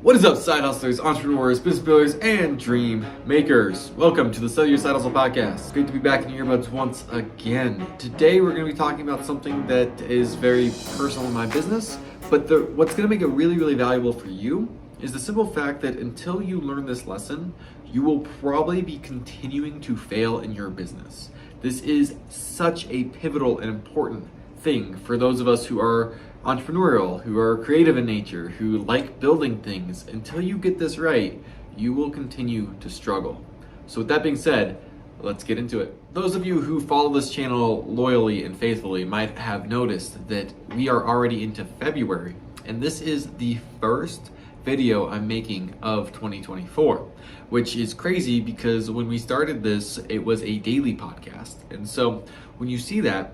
What is up, side hustlers, entrepreneurs, business builders, and dream makers? Welcome to the Sell Your Side Hustle podcast. It's great to be back in your earbuds once again. Today, we're going to be talking about something that is very personal in my business, but what's going to make it really, really valuable for you is the simple fact that until you learn this lesson, you will probably be continuing to fail in your business. This is such a pivotal and important thing for those of us who are entrepreneurial, who are creative in nature, who like building things. Until you get this right, you will continue to struggle. So with that being said, let's get into it. Those of you who follow this channel loyally and faithfully might have noticed that we are already into February, and this is the first video I'm making of 2024, which is crazy because when we started this, it was a daily podcast. And so when you see that,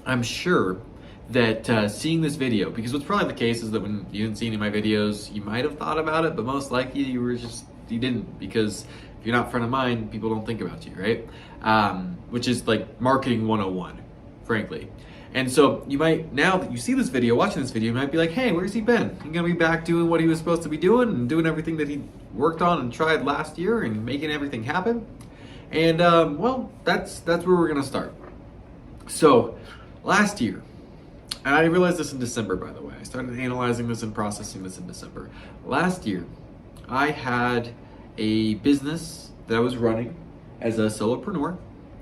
I'm sure that seeing this video, because what's probably the case is that when you didn't see any of my videos, you might have thought about it, but most likely you didn't, because if you're not front of mind, people don't think about you, right? Which is like marketing 101, frankly. And so you might, now that you see this video, watching this video, you might be like, hey, where's he been? He's gonna be back doing what he was supposed to be doing and doing everything that he worked on and tried last year and making everything happen. And well, that's where we're gonna start. So last year, and I realized this in December, by the way. I started analyzing this and processing this in December. Last year, I had a business that I was running as a solopreneur,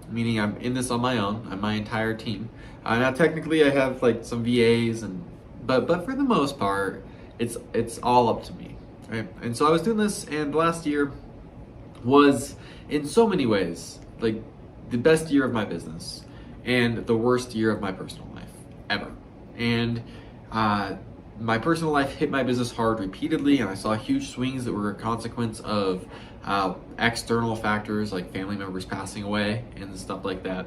meaning I'm in this on my own. I'm my entire team. Now, technically, I have like some VAs, but for the most part, it's all up to me, right? And so I was doing this, and last year was, in so many ways, like the best year of my business and the worst year of my personal life ever. And my personal life hit my business hard repeatedly, and I saw huge swings that were a consequence of external factors like family members passing away and stuff like that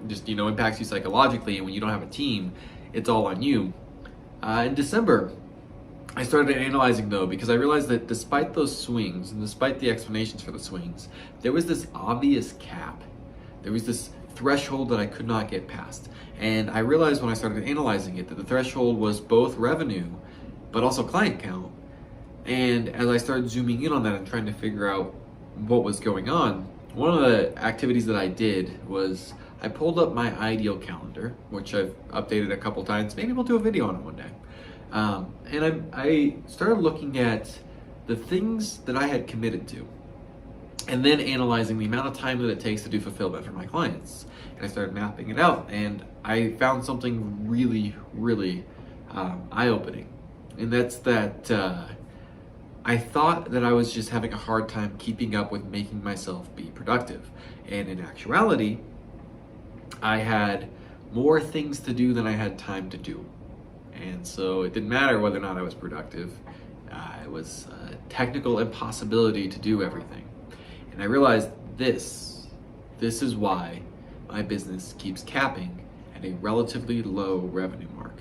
just impacts you psychologically. And when you don't have a team, it's all on you. In December, I started analyzing though, because I realized that despite those swings and despite the explanations for the swings, there was this obvious cap. There was this threshold that I could not get past. And I realized when I started analyzing it that the threshold was both revenue, but also client count. And as I started zooming in on that and trying to figure out what was going on, one of the activities that I did was I pulled up my ideal calendar, which I've updated a couple times. Maybe we'll do a video on it one day. And I started looking at the things that I had committed to, and then analyzing the amount of time that it takes to do fulfillment for my clients. And I started mapping it out, and I found something really, really eye-opening. And that's that I thought that I was just having a hard time keeping up with making myself be productive. And in actuality, I had more things to do than I had time to do. And so it didn't matter whether or not I was productive. It was a technical impossibility to do everything. And I realized this is why my business keeps capping at a relatively low revenue mark,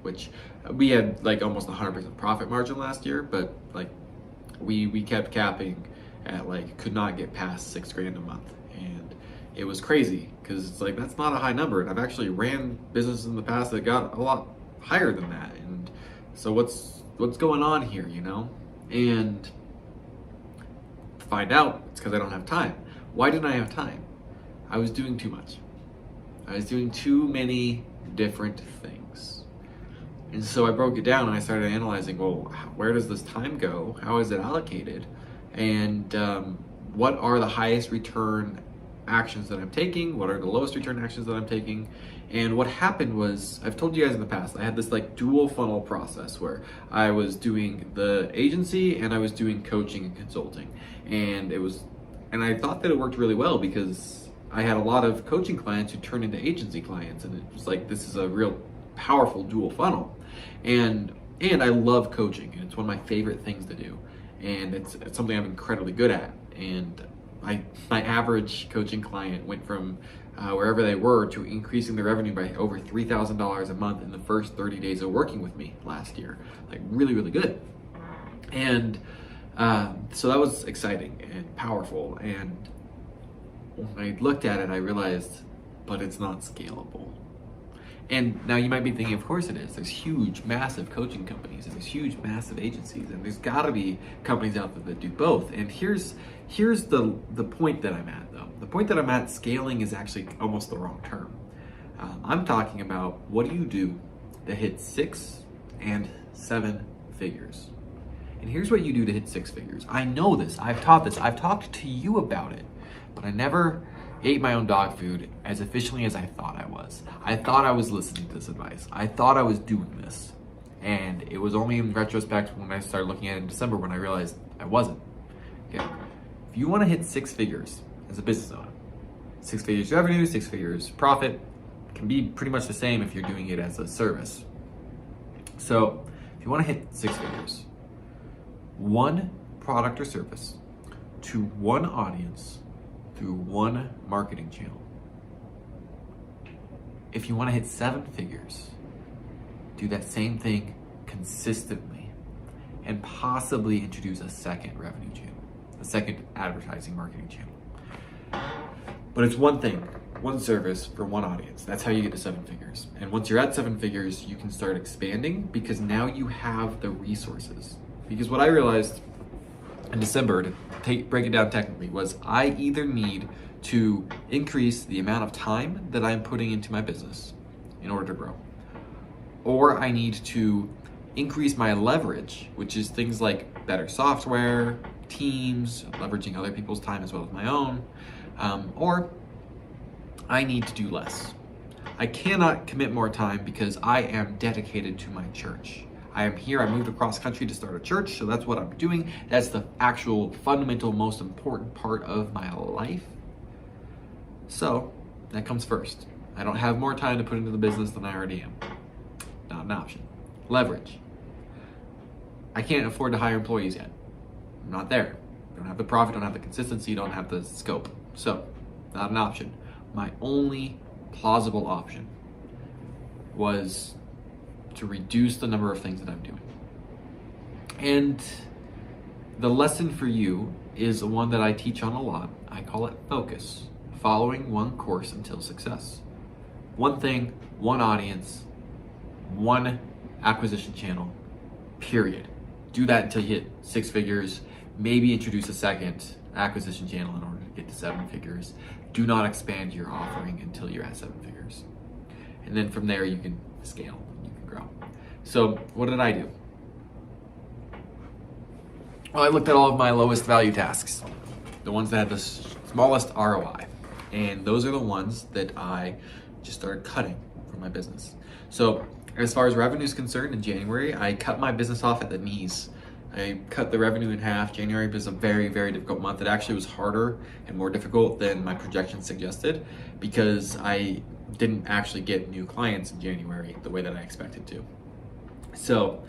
which we had like almost 100% profit margin last year, but like we kept capping at like could not get past $6,000 a month. And it was crazy because it's like, that's not a high number. And I've actually ran businesses in the past that got a lot higher than that. And so what's going on here, And find out it's because I don't have time. Why didn't I have time? I was doing too much. I was doing too many different things. And so I broke it down and I started analyzing, well, where does this time go? How is it allocated? And what are the highest return actions that I'm taking? What are the lowest return actions that I'm taking? And what happened was, I've told you guys in the past, I had this like dual funnel process where I was doing the agency and I was doing coaching and consulting. And I thought that it worked really well because I had a lot of coaching clients who turned into agency clients, and it was like, this is a real powerful dual funnel. And I love coaching, and it's one of my favorite things to do. And it's something I'm incredibly good at. And my average coaching client went from wherever they were to increasing their revenue by over $3,000 a month in the first 30 days of working with me last year. Like really, really good. And so that was exciting and powerful. And when I looked at it, I realized, but it's not scalable. And now you might be thinking, of course it is. There's huge, massive coaching companies, and there's huge, massive agencies, and there's got to be companies out there that do both. And here's the point that I'm at, though. The point that I'm at, scaling is actually almost the wrong term. I'm talking about, what do you do to hit 6 and 7 figures? And here's what you do to hit 6 figures. I know this. I've taught this. I've talked to you about it, but I never ate my own dog food as efficiently as I thought I was. I thought I was listening to this advice. I thought I was doing this. And it was only in retrospect when I started looking at it in December when I realized I wasn't. Okay. If you want to hit 6 figures as a business owner, 6 figures revenue, 6 figures profit, can be pretty much the same if you're doing it as a service. So if you want to hit 6 figures, one product or service to one audience through one marketing channel. If you want to hit 7 figures, do that same thing consistently and possibly introduce a second revenue channel, a second advertising marketing channel. But it's one thing, one service for one audience. That's how you get to 7 figures. And once you're at 7 figures, you can start expanding because now you have the resources. Because what I realized in December, to break it down technically, was I either need to increase the amount of time that I'm putting into my business in order to grow, or I need to increase my leverage, which is things like better software, teams, leveraging other people's time as well as my own, or I need to do less. I cannot commit more time because I am dedicated to my church. I am here, I moved across country to start a church, so that's what I'm doing. That's the actual fundamental, most important part of my life. So that comes first. I don't have more time to put into the business than I already am. Not an option. Leverage. I can't afford to hire employees yet. I'm not there. Don't have the profit, don't have the consistency, don't have the scope. So, not an option. My only plausible option was to reduce the number of things that I'm doing. And the lesson for you is one that I teach on a lot. I call it focus. Following one course until success. One thing, one audience, one acquisition channel, period. Do that until you hit 6 figures. Maybe introduce a second acquisition channel in order to get to 7 figures. Do not expand your offering until you're at 7 figures. And then from there you can scale. Grow. So what did I do? Well, I looked at all of my lowest value tasks, the ones that had the smallest ROI, and those are the ones that I just started cutting from my business. So as far as revenue is concerned, in January, I cut my business off at the knees. I cut the revenue in half. January was a very, very difficult month. It actually was harder and more difficult than my projections suggested because I didn't actually get new clients in January the way that I expected to. So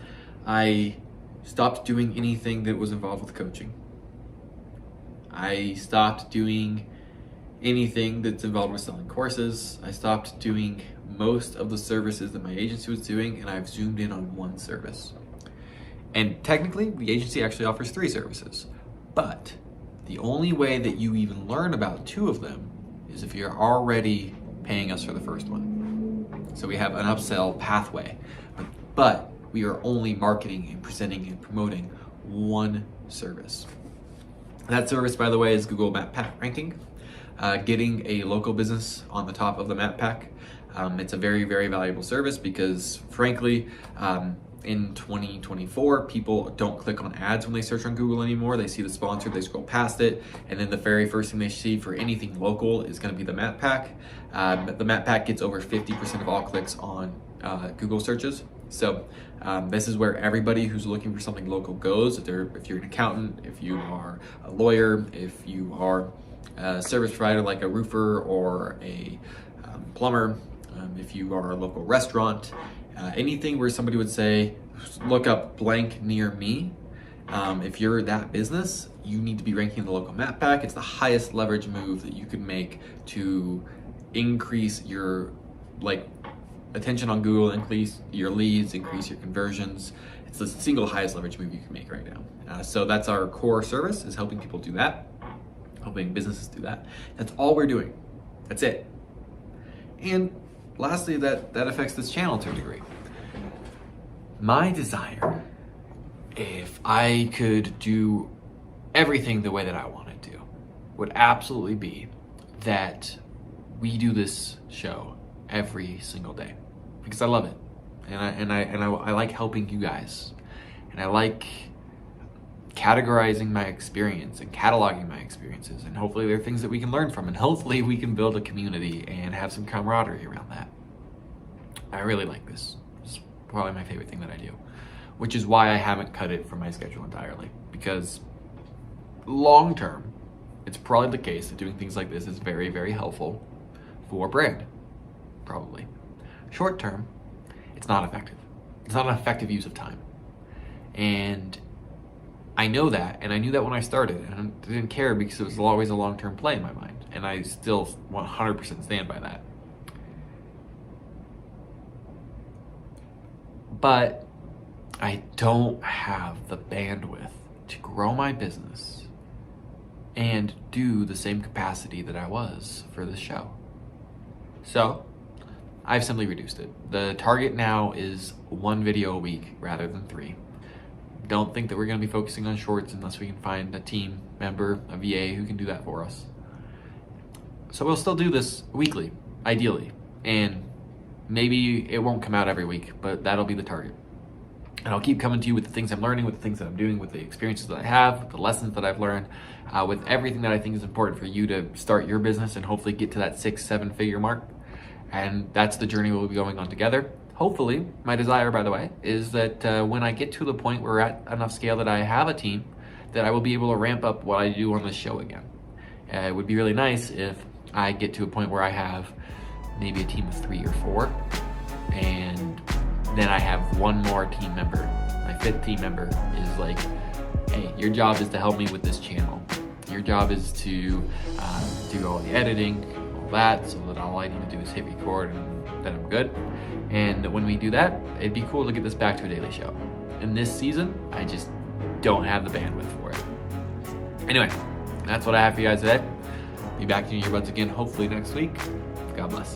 I stopped doing anything that was involved with coaching. I stopped doing anything that's involved with selling courses. I stopped doing most of the services that my agency was doing, and I've zoomed in on one service. And technically, the agency actually offers 3 services, but the only way that you even learn about 2 of them is if you're already paying us for the first one. So we have an upsell pathway, but we are only marketing and presenting and promoting one service. That service, by the way, is Google Map Pack ranking, getting a local business on the top of the Map Pack. It's a very, very valuable service because frankly, in 2024, people don't click on ads when they search on Google anymore. They see the sponsor, they scroll past it, and then the very first thing they see for anything local is going to be the Map Pack. The Map Pack gets over 50% of all clicks on Google searches. So this is where everybody who's looking for something local goes. If you're an accountant, if you are a lawyer, if you are a service provider like a roofer or a plumber, if you are a local restaurant, anything where somebody would say, look up blank near me. If you're that business, you need to be ranking in the local Map Pack. It's the highest leverage move that you can make to increase your attention on Google, increase your leads, increase your conversions. It's the single highest leverage move you can make right now. So that's our core service, is helping people do that, helping businesses do that. That's all we're doing. That's it. And lastly, that affects this channel to a degree. My desire, if I could do everything the way that I want to do, would absolutely be that we do this show every single day because I love it, and I like helping you guys, and I like categorizing my experience and cataloging my experiences, and hopefully there are things that we can learn from, and hopefully we can build a community and have some camaraderie around that. I really like this. It's probably my favorite thing that I do, which is why I haven't cut it from my schedule entirely, because long term, it's probably the case that doing things like this is very, very helpful for brand, probably. Short term, it's not effective. It's not an effective use of time. And I know that, and I knew that when I started, and I didn't care because it was always a long-term play in my mind, and I still 100% stand by that. But I don't have the bandwidth to grow my business and do the same capacity that I was for this show. So I've simply reduced it. The target now is 1 video a week rather than 3. Don't think that we're going to be focusing on shorts unless we can find a team member, a VA who can do that for us. So we'll still do this weekly, ideally, and maybe it won't come out every week, but that'll be the target. And I'll keep coming to you with the things I'm learning, with the things that I'm doing, with the experiences that I have, with the lessons that I've learned, with everything that I think is important for you to start your business and hopefully get to that 6-7 figure mark. And that's the journey we'll be going on together. Hopefully, my desire, by the way, is that when I get to the point where we're at enough scale that I have a team, that I will be able to ramp up what I do on this show again. It would be really nice if I get to a point where I have maybe a team of 3 or 4, and then I have 1 more team member. My 5th team member is like, hey, your job is to help me with this channel. Your job is to do all the editing, all that, so that all I need to do is hit record and then I'm good. And when we do that, it'd be cool to get this back to a daily show. In this season, I just don't have the bandwidth for it. Anyway, that's what I have for you guys today. Be back in your earbuds again hopefully next week. God bless.